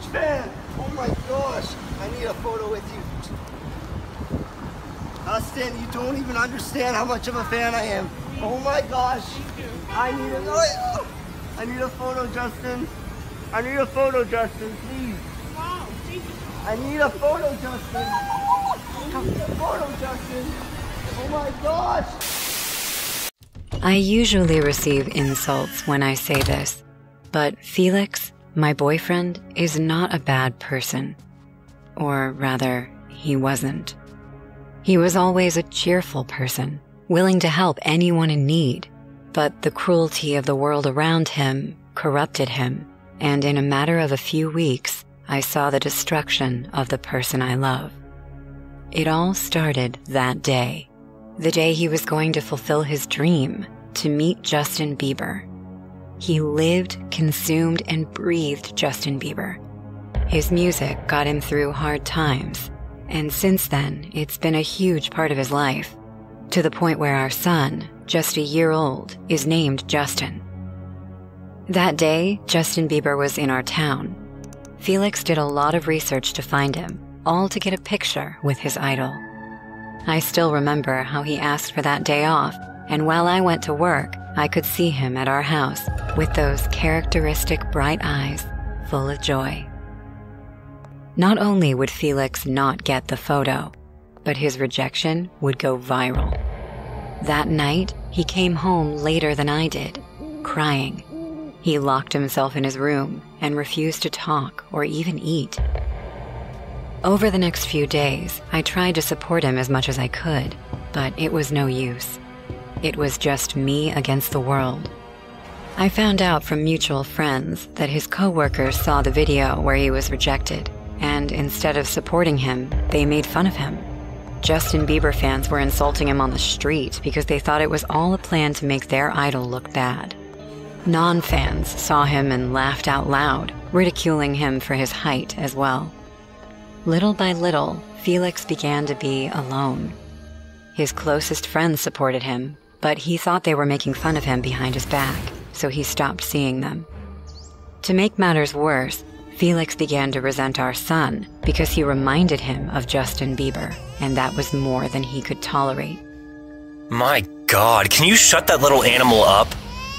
huge fan. Oh my gosh. I need a photo with you. Justin, you don't even understand how much of a fan I am. Oh my gosh. I need a photo, Justin. I need a photo, Justin, please. Wow, Jesus. I need a photo, Justin. I need a photo, Justin. Oh my gosh. I usually receive insults when I say this, but Felix, my boyfriend, is not a bad person. Or rather, he wasn't. He was always a cheerful person, willing to help anyone in need, but the cruelty of the world around him corrupted him, and in a matter of a few weeks, I saw the destruction of the person I love. It all started that day, the day he was going to fulfill his dream to meet Justin Bieber. He lived, consumed, and breathed Justin Bieber. His music got him through hard times, and since then, it's been a huge part of his life, to the point where our son, just a year old, is named Justin. That day, Justin Bieber was in our town. Felix did a lot of research to find him, all to get a picture with his idol. I still remember how he asked for that day off, and while I went to work, I could see him at our house with those characteristic bright eyes, full of joy. Not only would Felix not get the photo, but his rejection would go viral. That night, he came home later than I did, crying. He locked himself in his room and refused to talk or even eat. Over the next few days, I tried to support him as much as I could, but it was no use. It was just me against the world. I found out from mutual friends that his coworkers saw the video where he was rejected, and instead of supporting him, they made fun of him. Justin Bieber fans were insulting him on the street because they thought it was all a plan to make their idol look bad. Non-fans saw him and laughed out loud, ridiculing him for his height as well. Little by little, Felix began to be alone. His closest friends supported him, but he thought they were making fun of him behind his back, so he stopped seeing them. To make matters worse, Felix began to resent our son because he reminded him of Justin Bieber, and that was more than he could tolerate. My God, can you shut that little animal up?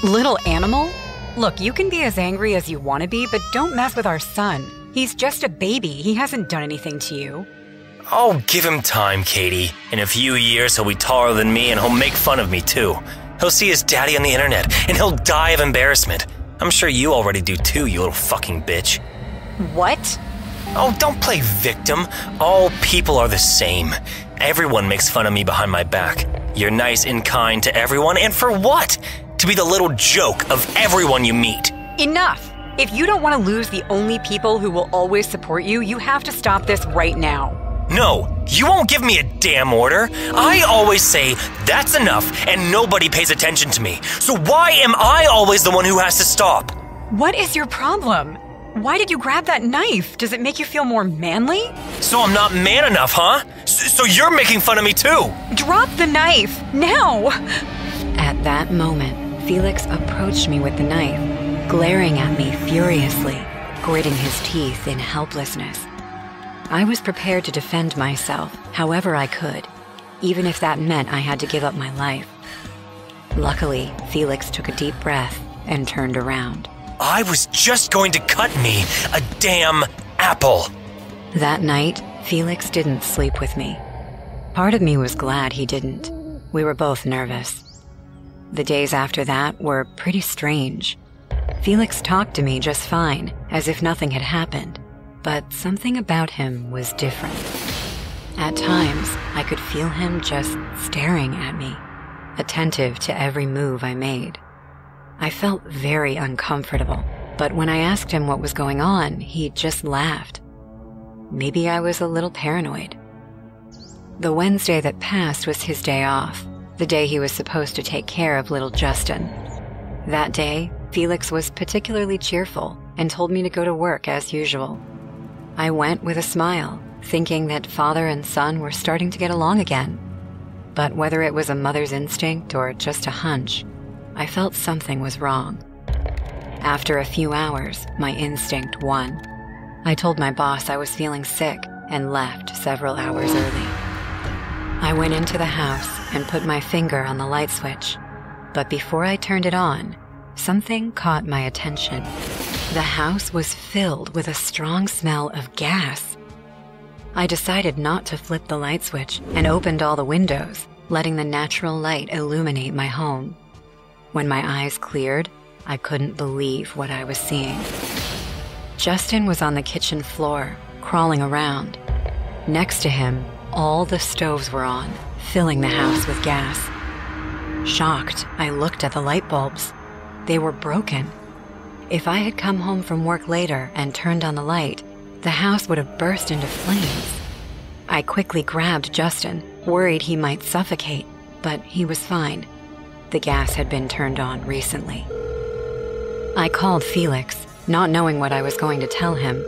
Little animal? Look, you can be as angry as you want to be, but don't mess with our son. He's just a baby. He hasn't done anything to you. Oh, give him time, Katie. In a few years, he'll be taller than me and he'll make fun of me too. He'll see his daddy on the internet and he'll die of embarrassment. I'm sure you already do too, you little fucking bitch. What? Oh, don't play victim. All people are the same. Everyone makes fun of me behind my back. You're nice and kind to everyone, and for what? To be the little joke of everyone you meet. Enough! If you don't want to lose the only people who will always support you, you have to stop this right now. No, you won't give me a damn order. I always say, that's enough, and nobody pays attention to me. So why am I always the one who has to stop? What is your problem? Why did you grab that knife? Does it make you feel more manly? So I'm not man enough, huh? So you're making fun of me too? Drop the knife, now! At that moment, Felix approached me with the knife, glaring at me furiously, gritting his teeth in helplessness. I was prepared to defend myself however I could, even if that meant I had to give up my life. Luckily, Felix took a deep breath and turned around. I was just going to cut me a damn apple. That night, Felix didn't sleep with me. Part of me was glad he didn't. We were both nervous. The days after that were pretty strange. Felix talked to me just fine, as if nothing had happened, but something about him was different. At times, I could feel him just staring at me, attentive to every move I made. I felt very uncomfortable, but when I asked him what was going on, he just laughed. Maybe I was a little paranoid. The Wednesday that passed was his day off, the day he was supposed to take care of little Justin. That day, Felix was particularly cheerful and told me to go to work as usual. I went with a smile, thinking that father and son were starting to get along again. But whether it was a mother's instinct or just a hunch, I felt something was wrong. After a few hours, my instinct won. I told my boss I was feeling sick and left several hours early. I went into the house and put my finger on the light switch, but before I turned it on, something caught my attention. The house was filled with a strong smell of gas. I decided not to flip the light switch and opened all the windows, letting the natural light illuminate my home. When my eyes cleared, I couldn't believe what I was seeing. Justin was on the kitchen floor, crawling around. Next to him, all the stoves were on, filling the house with gas. Shocked, I looked at the light bulbs. They were broken. If I had come home from work later and turned on the light, the house would have burst into flames. I quickly grabbed Justin, worried he might suffocate, but he was fine. The gas had been turned on recently. I called Felix, not knowing what I was going to tell him,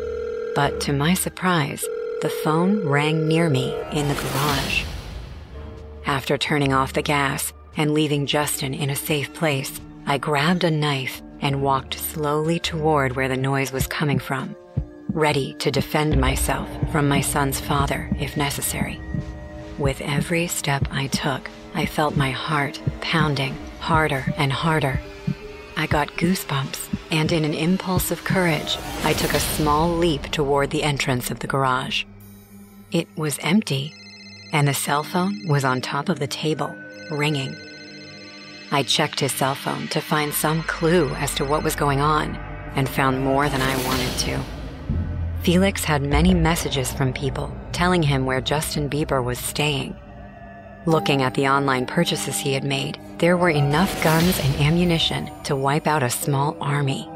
but to my surprise, the phone rang near me in the garage. After turning off the gas and leaving Justin in a safe place, I grabbed a knife and walked slowly toward where the noise was coming from, ready to defend myself from my son's father if necessary. With every step I took, I felt my heart pounding harder and harder. I got goosebumps, and in an impulse of courage, I took a small leap toward the entrance of the garage. It was empty, and the cell phone was on top of the table, ringing. I checked his cell phone to find some clue as to what was going on, and found more than I wanted to. Felix had many messages from people telling him where Justin Bieber was staying. Looking at the online purchases he had made, there were enough guns and ammunition to wipe out a small army.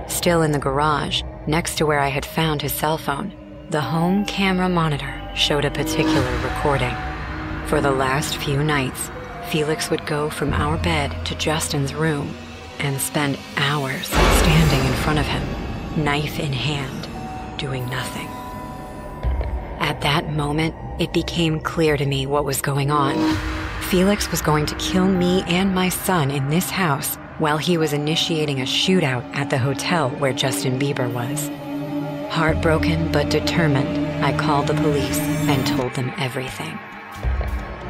Still in the garage, next to where I had found his cell phone, the home camera monitor showed a particular recording. For the last few nights, Felix would go from our bed to Justin's room and spend hours standing in front of him, knife in hand, doing nothing. At that moment, it became clear to me what was going on. Felix was going to kill me and my son in this house while he was initiating a shootout at the hotel where Justin Bieber was. Heartbroken but determined, I called the police and told them everything.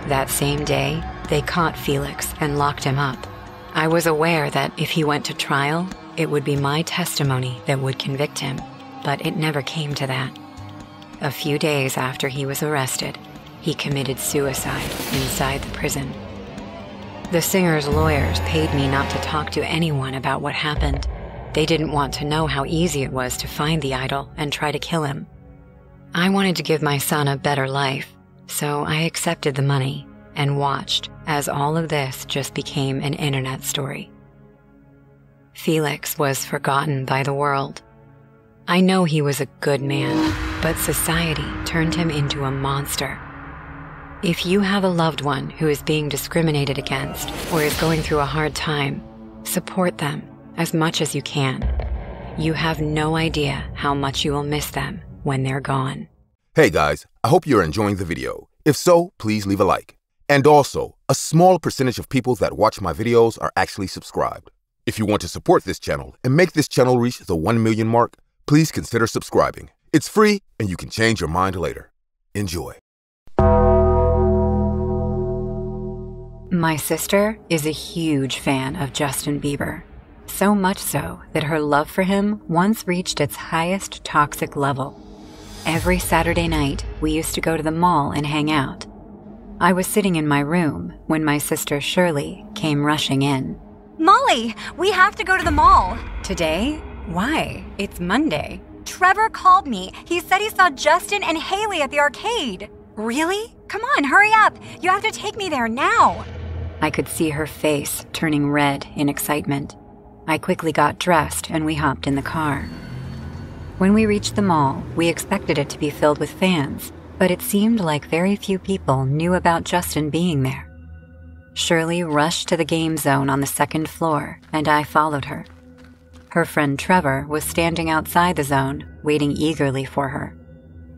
That same day, they caught Felix and locked him up. I was aware that if he went to trial, it would be my testimony that would convict him, but it never came to that. A few days after he was arrested, he committed suicide inside the prison. The singer's lawyers paid me not to talk to anyone about what happened. They didn't want to know how easy it was to find the idol and try to kill him. I wanted to give my son a better life, so I accepted the money and watched as all of this just became an internet story. Felix was forgotten by the world. I know he was a good man, but society turned him into a monster. If you have a loved one who is being discriminated against or is going through a hard time, support them as much as you can. You have no idea how much you will miss them when they're gone. Hey guys, I hope you're enjoying the video. If so, please leave a like. And also, a small percentage of people that watch my videos are actually subscribed. If you want to support this channel and make this channel reach the 1 million mark, please consider subscribing. It's free and you can change your mind later. Enjoy. My sister is a huge fan of Justin Bieber, so much so that her love for him once reached its highest toxic level. Every Saturday night, we used to go to the mall and hang out. I was sitting in my room when my sister Shirley came rushing in. Molly, we have to go to the mall. Today? Why? It's Monday. Trevor called me. He said he saw Justin and Haley at the arcade. Really? Come on, hurry up. You have to take me there now. I could see her face turning red in excitement. I quickly got dressed and we hopped in the car. When we reached the mall, we expected it to be filled with fans, but it seemed like very few people knew about Justin being there. Shirley rushed to the game zone on the second floor, and I followed her. Her friend Trevor was standing outside the zone, waiting eagerly for her.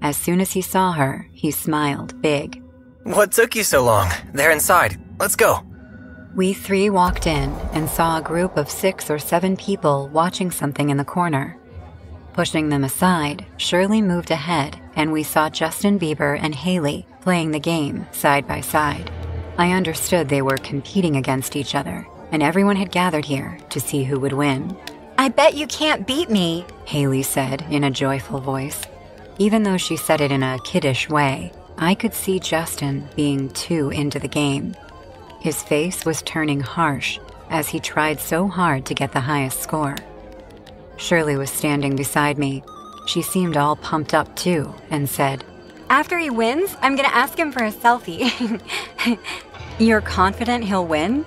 As soon as he saw her, he smiled big. What took you so long? They're inside. Let's go. We three walked in and saw a group of 6 or 7 people watching something in the corner. Pushing them aside, Shirley moved ahead and we saw Justin Bieber and Hailey playing the game side by side. I understood they were competing against each other, and everyone had gathered here to see who would win. I bet you can't beat me, Hailey said in a joyful voice. Even though she said it in a kiddish way, I could see Justin being too into the game. His face was turning harsh as he tried so hard to get the highest score. Shirley was standing beside me. She seemed all pumped up too and said, After he wins, I'm gonna ask him for a selfie. You're confident he'll win?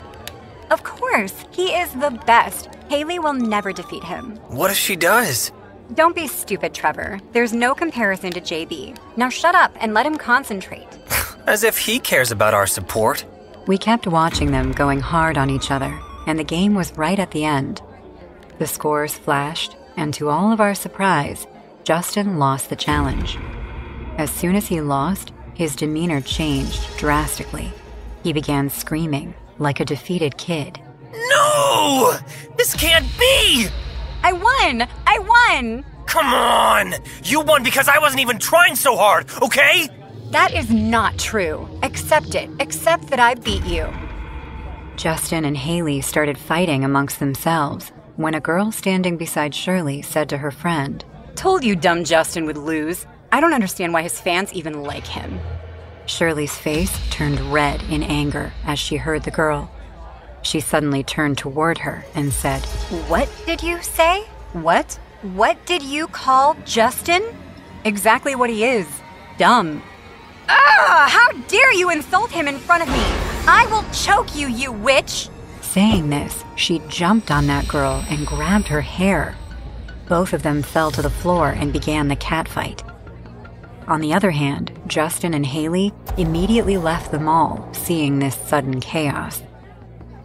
Of course, he is the best. Hailey will never defeat him. What if she does? Don't be stupid, Trevor. There's no comparison to JB. Now shut up and let him concentrate. As if he cares about our support. We kept watching them going hard on each other, and the game was right at the end. The scores flashed, and to all of our surprise, Justin lost the challenge. As soon as he lost, his demeanor changed drastically. He began screaming like a defeated kid. No! This can't be! I won! I won! Come on! You won because I wasn't even trying so hard, okay? That is not true. Accept it. Accept that I beat you. Justin and Hailey started fighting amongst themselves when a girl standing beside Shirley said to her friend, Told you dumb Justin would lose. I don't understand why his fans even like him. Shirley's face turned red in anger as she heard the girl. She suddenly turned toward her and said, What did you say? What? What did you call Justin? Exactly what he is. Dumb. Ah! How dare you insult him in front of me? I will choke you, you witch! Saying this, she jumped on that girl and grabbed her hair. Both of them fell to the floor and began the catfight. On the other hand, Justin and Hailey immediately left the mall, seeing this sudden chaos.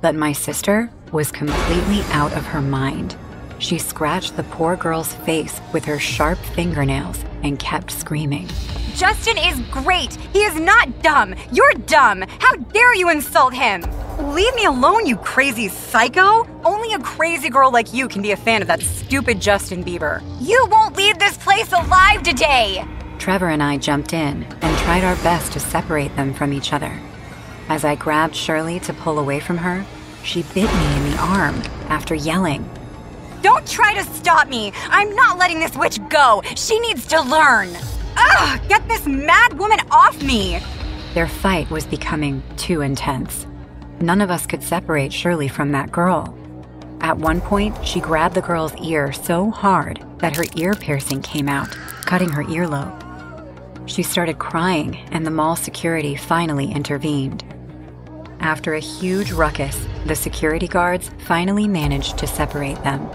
But my sister was completely out of her mind. She scratched the poor girl's face with her sharp fingernails and kept screaming. Justin is great! He is not dumb! You're dumb! How dare you insult him! Leave me alone, you crazy psycho! Only a crazy girl like you can be a fan of that stupid Justin Bieber. You won't leave this place alive today! Trevor and I jumped in and tried our best to separate them from each other. As I grabbed Shirley to pull away from her, she bit me in the arm after yelling, Don't try to stop me! I'm not letting this witch go! She needs to learn! Ugh! Get this mad woman off me! Their fight was becoming too intense. None of us could separate Shirley from that girl. At one point, she grabbed the girl's ear so hard that her ear piercing came out, cutting her earlobe. She started crying, and the mall security finally intervened. After a huge ruckus, the security guards finally managed to separate them.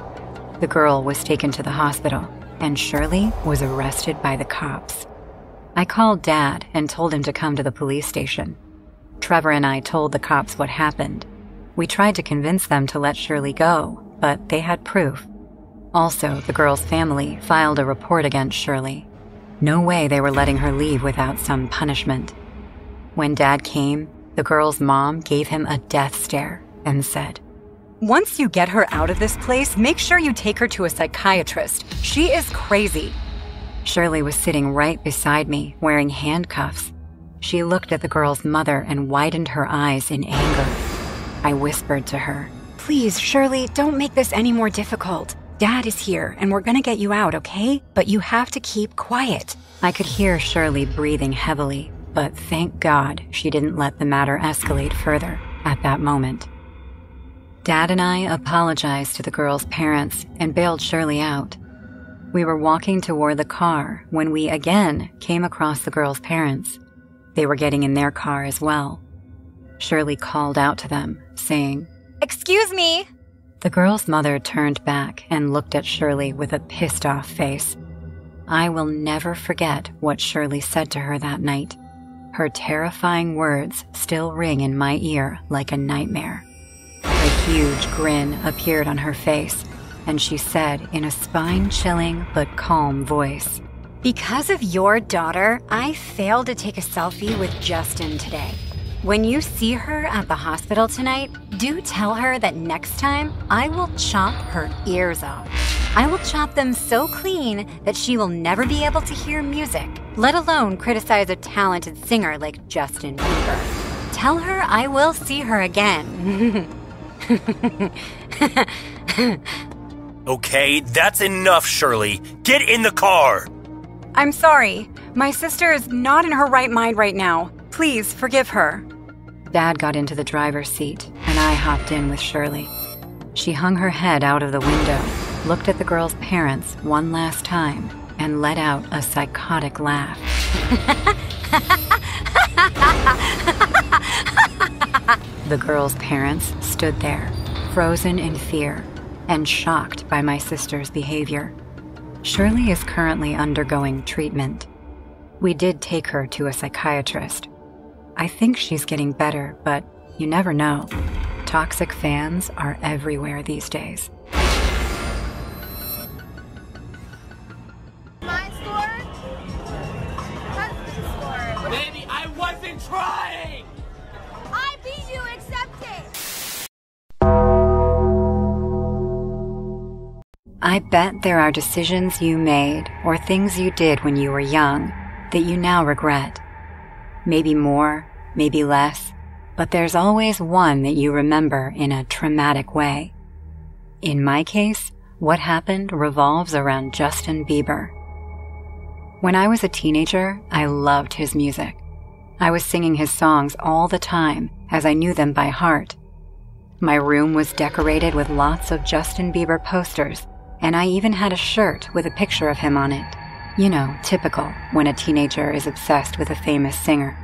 The girl was taken to the hospital, and Shirley was arrested by the cops. I called Dad and told him to come to the police station. Trevor and I told the cops what happened. We tried to convince them to let Shirley go, but they had proof. Also, the girl's family filed a report against Shirley. No way they were letting her leave without some punishment. When Dad came, the girl's mom gave him a death stare and said, Once you get her out of this place, make sure you take her to a psychiatrist. She is crazy. Shirley was sitting right beside me, wearing handcuffs. She looked at the girl's mother and widened her eyes in anger. I whispered to her, Please, Shirley, don't make this any more difficult. Dad is here, and we're gonna get you out, okay? But you have to keep quiet. I could hear Shirley breathing heavily, but thank God she didn't let the matter escalate further at that moment. Dad and I apologized to the girl's parents and bailed Shirley out. We were walking toward the car when we again came across the girl's parents. They were getting in their car as well. Shirley called out to them, saying, Excuse me! The girl's mother turned back and looked at Shirley with a pissed-off face. I will never forget what Shirley said to her that night. Her terrifying words still ring in my ear like a nightmare. A huge grin appeared on her face, and she said in a spine-chilling but calm voice, Because of your daughter, I failed to take a selfie with Justin today. When you see her at the hospital tonight, do tell her that next time I will chop her ears off. I will chop them so clean that she will never be able to hear music, let alone criticize a talented singer like Justin Bieber. Tell her I will see her again. Okay, that's enough, Shirley. Get in the car! I'm sorry. My sister is not in her right mind right now. Please forgive her. Dad got into the driver's seat, and I hopped in with Shirley. She hung her head out of the window, looked at the girl's parents one last time, and let out a psychotic laugh. The girl's parents stood there, frozen in fear and shocked by my sister's behavior. Shirley is currently undergoing treatment. We did take her to a psychiatrist. I think she's getting better, but you never know. Toxic fans are everywhere these days. My score? Husband's score. Baby, I wasn't trying! I beat you, accept it! I bet there are decisions you made or things you did when you were young that you now regret. Maybe more, maybe less, but there's always one that you remember in a traumatic way. In my case, what happened revolves around Justin Bieber. When I was a teenager, I loved his music. I was singing his songs all the time, as I knew them by heart. My room was decorated with lots of Justin Bieber posters, and I even had a shirt with a picture of him on it. You know, typical when a teenager is obsessed with a famous singer.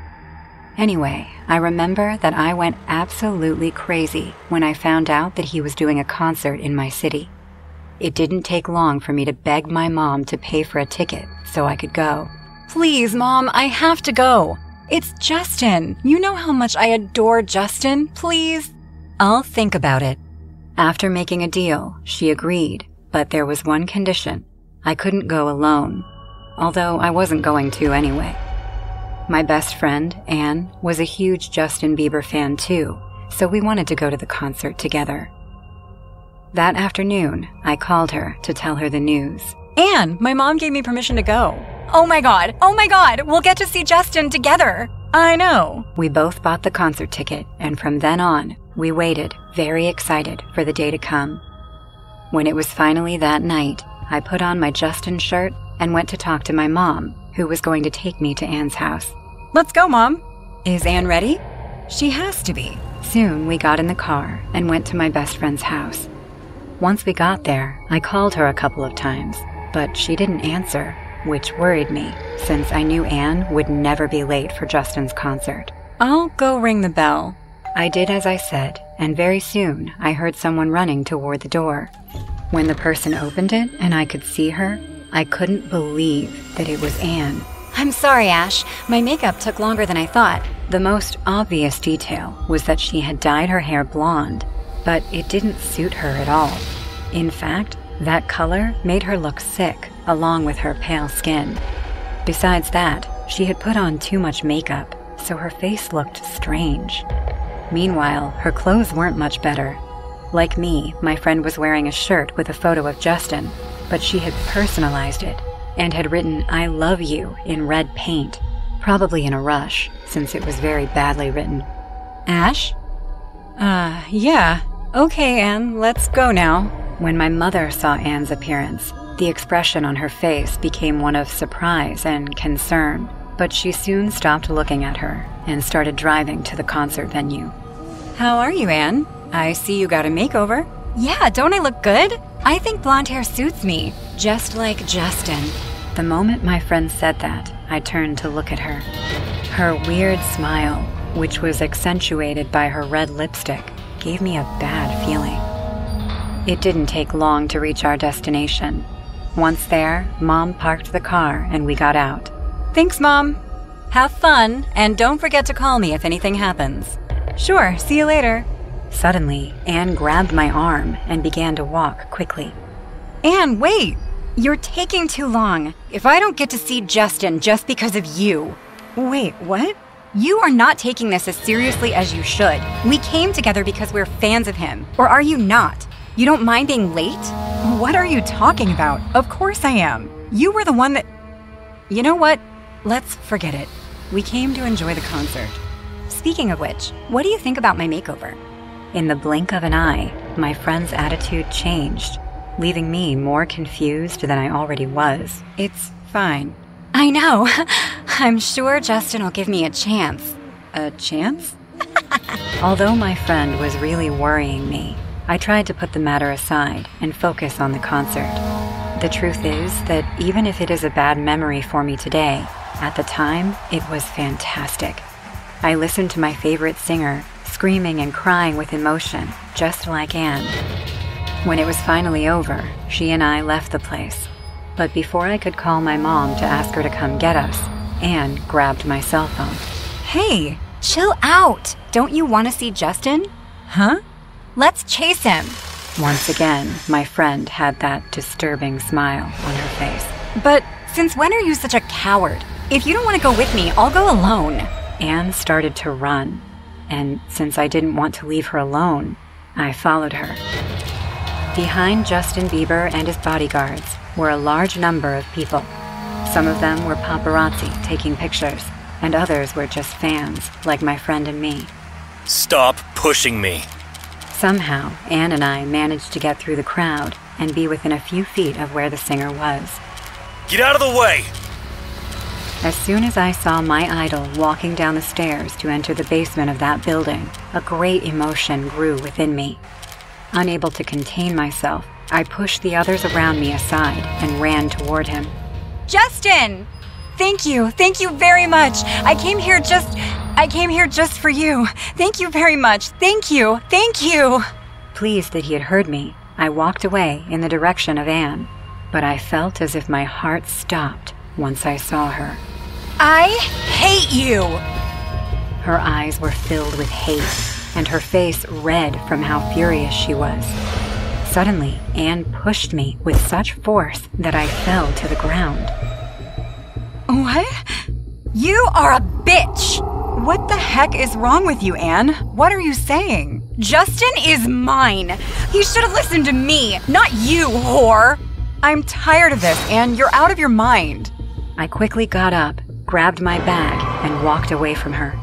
Anyway, I remember that I went absolutely crazy when I found out that he was doing a concert in my city. It didn't take long for me to beg my mom to pay for a ticket so I could go. Please, Mom, I have to go. It's Justin. You know how much I adore Justin. Please. I'll think about it. After making a deal, she agreed, but there was one condition. I couldn't go alone, although I wasn't going to anyway. My best friend, Anne, was a huge Justin Bieber fan too, so we wanted to go to the concert together. That afternoon, I called her to tell her the news. Anne, my mom gave me permission to go. Oh my god, we'll get to see Justin together. I know. We both bought the concert ticket, and from then on, we waited, very excited for the day to come. When it was finally that night, I put on my Justin shirt and went to talk to my mom, who was going to take me to Anne's house. Let's go, Mom. Is Anne ready? She has to be. Soon we got in the car and went to my best friend's house. Once we got there, I called her a couple of times, but she didn't answer, which worried me, since I knew Anne would never be late for Justin's concert. I'll go ring the bell. I did as I said, and very soon I heard someone running toward the door. When the person opened it and I could see her, I couldn't believe that it was Anne. I'm sorry, Ash. My makeup took longer than I thought. The most obvious detail was that she had dyed her hair blonde, but it didn't suit her at all. In fact, that color made her look sick, along with her pale skin. Besides that, she had put on too much makeup, so her face looked strange. Meanwhile, her clothes weren't much better. Like me, my friend was wearing a shirt with a photo of Justin, but she had personalized it and had written "I love you" in red paint, probably in a rush, since it was very badly written. Ash? Yeah. Okay, Anne, let's go now. When my mother saw Anne's appearance, the expression on her face became one of surprise and concern, but she soon stopped looking at her and started driving to the concert venue. How are you, Anne? I see you got a makeover. Yeah, don't I look good? I think blonde hair suits me, just like Justin. The moment my friend said that, I turned to look at her. Her weird smile, which was accentuated by her red lipstick, gave me a bad feeling. It didn't take long to reach our destination. Once there, Mom parked the car and we got out. Thanks, Mom. Have fun, and don't forget to call me if anything happens. Sure, see you later. Suddenly, Anne grabbed my arm and began to walk quickly. Anne, wait! You're taking too long. If I don't get to see Justin just because of you... Wait, what? You are not taking this as seriously as you should. We came together because we're fans of him. Or are you not? You don't mind being late? What are you talking about? Of course I am. You were the one that... You know what? Let's forget it. We came to enjoy the concert. Speaking of which, what do you think about my makeover? In the blink of an eye, my friend's attitude changed, leaving me more confused than I already was. It's fine. I know. I'm sure Justin will give me a chance. A chance? Although my friend was really worrying me, I tried to put the matter aside and focus on the concert. The truth is that even if it is a bad memory for me today, at the time, it was fantastic. I listened to my favorite singer, screaming and crying with emotion, just like Anne. When it was finally over, she and I left the place. But before I could call my mom to ask her to come get us, Anne grabbed my cell phone. Hey, chill out. Don't you want to see Justin? Huh? Let's chase him. Once again, my friend had that disturbing smile on her face. But since when are you such a coward? If you don't want to go with me, I'll go alone. Anne started to run, and since I didn't want to leave her alone, I followed her. Behind Justin Bieber and his bodyguards were a large number of people. Some of them were paparazzi taking pictures, and others were just fans, like my friend and me. Stop pushing me. Somehow, Anne and I managed to get through the crowd and be within a few feet of where the singer was. Get out of the way! As soon as I saw my idol walking down the stairs to enter the basement of that building, a great emotion grew within me. Unable to contain myself, I pushed the others around me aside and ran toward him. Justin! Thank you very much. I came here just for you. Thank you very much. Thank you. Pleased that he had heard me, I walked away in the direction of Anne, but I felt as if my heart stopped once I saw her. I hate you! Her eyes were filled with hate, and her face red from how furious she was. Suddenly, Anne pushed me with such force that I fell to the ground. What? You are a bitch! What the heck is wrong with you, Anne? What are you saying? Justin is mine! He should have listened to me, not you, whore! I'm tired of this, Anne. You're out of your mind. I quickly got up, grabbed my bag, and walked away from her.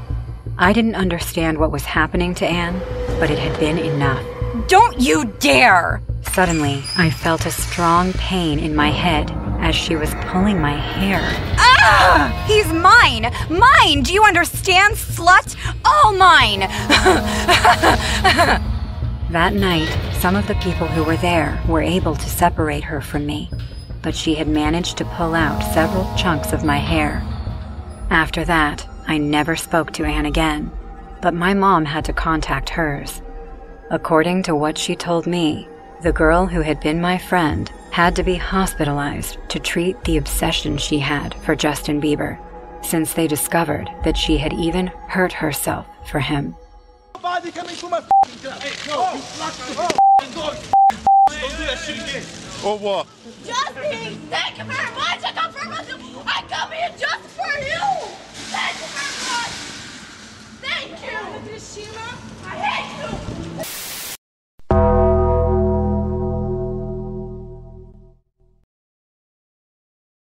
I didn't understand what was happening to Anne, but it had been enough. Don't you dare! Suddenly, I felt a strong pain in my head as she was pulling my hair. Ah! He's mine! Mine! Do you understand, slut? All mine! That night, some of the people who were there were able to separate her from me, but she had managed to pull out several chunks of my hair. After that, I never spoke to Anne again, but my mom had to contact hers. According to what she told me, the girl who had been my friend had to be hospitalized to treat the obsession she had for Justin Bieber, since they discovered that she had even hurt herself for him. Nobody coming through my door. Hey, no, you locked the door. Don't do that shit again. Or what? Justin, thank you for